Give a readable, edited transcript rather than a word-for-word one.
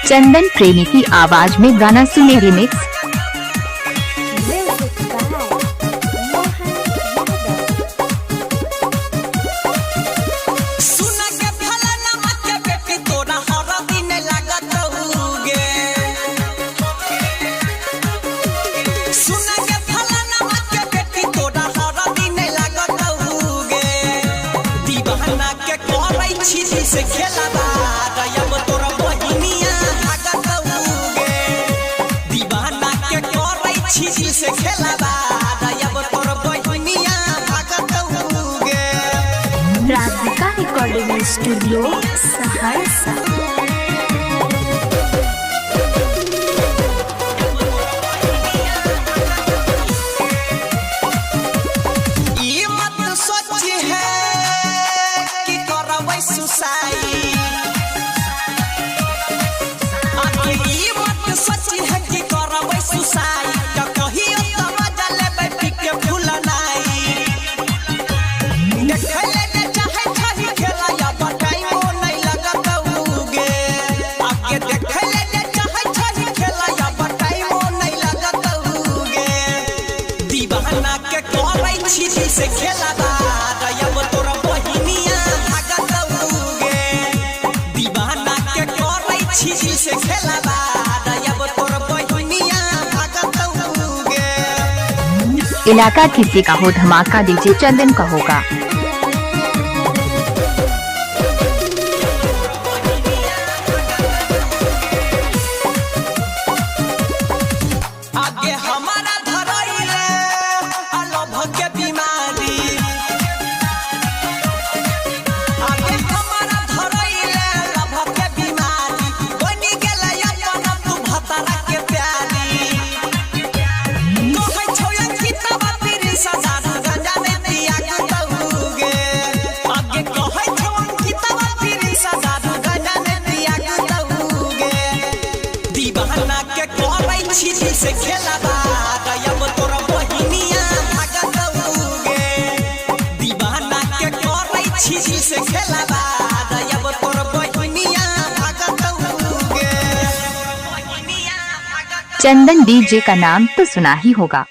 चंदन प्रेमी की आवाज में गाना सुने रिमिक्स। से खेलाबा रयब तोरा बहिनिया भागत उगे दीवाना के करै छी दिल से खेलाबा रयब तोरा बहिनिया भागत उगे। Radhika recording studio Saharsa. से खेलाबा रयब तोरा बहिनिया भागत उगे दीवाना के करै छी दिल से खेलाबा रयब तोरा बहिनिया भागत उगे। इलाका किसी का हो धमाका डीजे चंदन का होगा। आगे हमारा धरैले अलभ के बीमारी आगे हमारा धरैले अलभ के बीमारी बनी गेलै अपन तू भतरा के प्यारी कहै छौ किताबा पीरी सजा गंजा में दिया गतौगे आगे कहै छौ किताबा पीरी सजा गंजा में दिया गतौगे दीवाना के करै छी दिल से खेलाबा रयब तोरा बहिनिया भागत उगे दीवाना के करै छी दिल से खेलाबा रयब तोरा बहिनिया भागत उगे। चंदन डीजे का नाम तो सुना ही होगा।